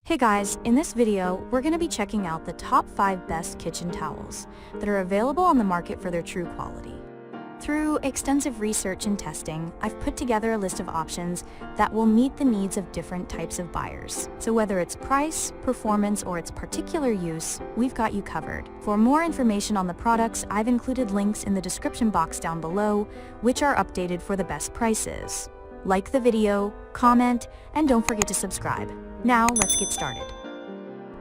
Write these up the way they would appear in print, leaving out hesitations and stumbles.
Hey guys, in this video, we're going to be checking out the top 5 best kitchen towels that are available on the market for their true quality. Through extensive research and testing, I've put together a list of options that will meet the needs of different types of buyers. So whether it's price, performance, or its particular use, we've got you covered. For more information on the products, I've included links in the description box down below, which are updated for the best prices. Like the video, comment, and don't forget to subscribe. Now, let's get started.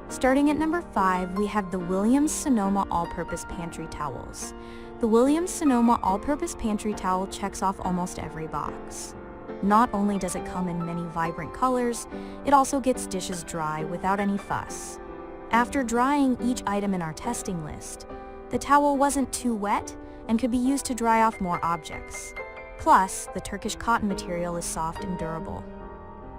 Starting at number 5, we have the Williams Sonoma All-Purpose Pantry Towels. The Williams Sonoma All-Purpose Pantry Towel checks off almost every box. Not only does it come in many vibrant colors, it also gets dishes dry without any fuss. After drying each item in our testing list, the towel wasn't too wet and could be used to dry off more objects. Plus, the Turkish cotton material is soft and durable.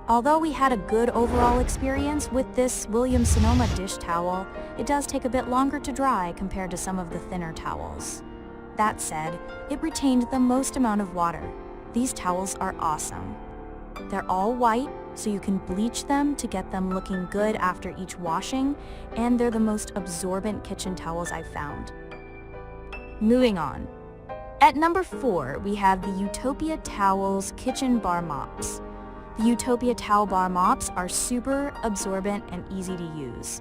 Although we had a good overall experience with this Williams Sonoma dish towel, it does take a bit longer to dry compared to some of the thinner towels. That said, it retained the most amount of water. These towels are awesome. They're all white, so you can bleach them to get them looking good after each washing, and they're the most absorbent kitchen towels I've found. Moving on. At number 4, we have the Utopia Towels Kitchen Bar Mops. The Utopia Towel Bar Mops are super absorbent and easy to use.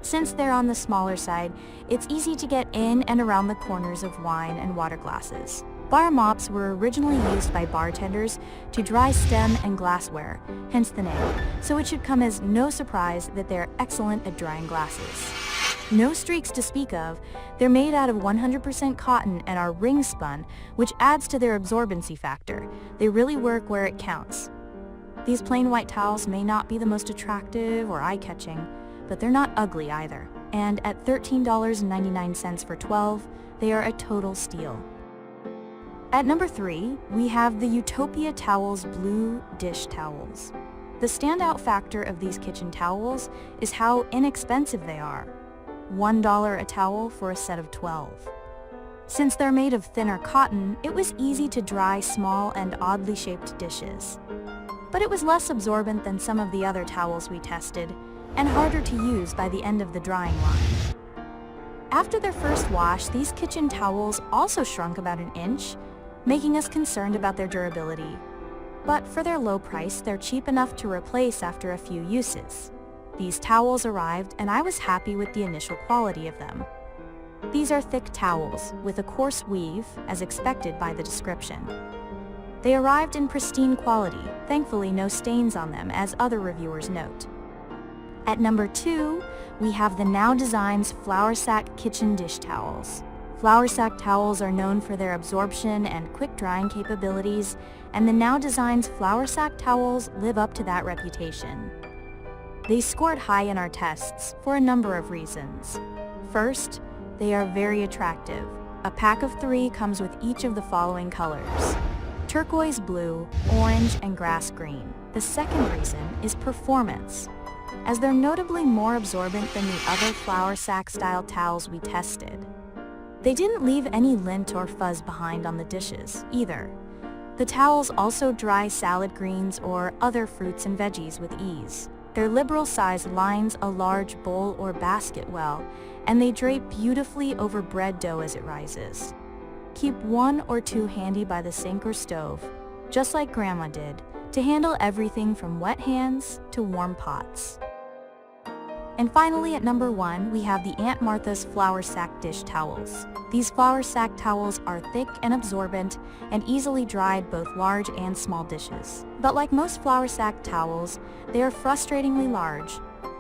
Since they're on the smaller side, it's easy to get in and around the corners of wine and water glasses. Bar mops were originally used by bartenders to dry stem and glassware, hence the name, so it should come as no surprise that they're excellent at drying glasses. No streaks to speak of, they're made out of 100% cotton and are ring spun, which adds to their absorbency factor. They really work where it counts. These plain white towels may not be the most attractive or eye-catching, but they're not ugly either. And at $13.99 for 12, they are a total steal. At number 3, we have the Utopia Towels Blue Dish Towels. The standout factor of these kitchen towels is how inexpensive they are. $1 a towel for a set of 12. Since they're made of thinner cotton, it was easy to dry small and oddly shaped dishes. But it was less absorbent than some of the other towels we tested, and harder to use by the end of the drying line. After their first wash, these kitchen towels also shrunk about an inch, making us concerned about their durability. But for their low price, they're cheap enough to replace after a few uses. These towels arrived, and I was happy with the initial quality of them. These are thick towels, with a coarse weave, as expected by the description. They arrived in pristine quality, thankfully no stains on them, as other reviewers note. At number 2, we have the Now Designs Floursack Kitchen Dish Towels. Floursack towels are known for their absorption and quick drying capabilities, and the Now Designs Floursack towels live up to that reputation. They scored high in our tests for a number of reasons. First, they are very attractive. A pack of 3 comes with each of the following colors: turquoise blue, orange, and grass green. The second reason is performance, as they're notably more absorbent than the other Floursack style towels we tested. They didn't leave any lint or fuzz behind on the dishes, either. The towels also dry salad greens or other fruits and veggies with ease. Their liberal size lines a large bowl or basket well, and they drape beautifully over bread dough as it rises. Keep 1 or 2 handy by the sink or stove, just like Grandma did, to handle everything from wet hands to warm pots. And finally, at number 1, we have the Aunt Martha's Floursack Dish Towels. These Floursack towels are thick and absorbent and easily dried both large and small dishes. But like most Floursack towels, they are frustratingly large,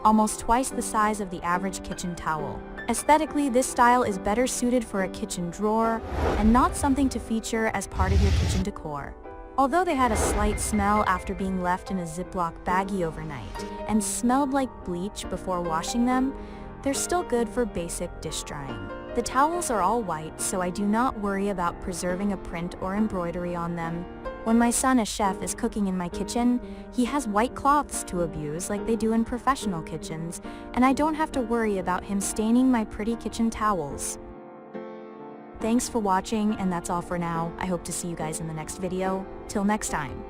almost twice the size of the average kitchen towel. Aesthetically, this style is better suited for a kitchen drawer and not something to feature as part of your kitchen decor. Although they had a slight smell after being left in a Ziploc baggie overnight and smelled like bleach before washing them, they're still good for basic dish drying. The towels are all white, so I do not worry about preserving a print or embroidery on them. When my son, a chef, is cooking in my kitchen, he has white cloths to abuse like they do in professional kitchens, and I don't have to worry about him staining my pretty kitchen towels. Thanks for watching, and that's all for now. I hope to see you guys in the next video. Till next time.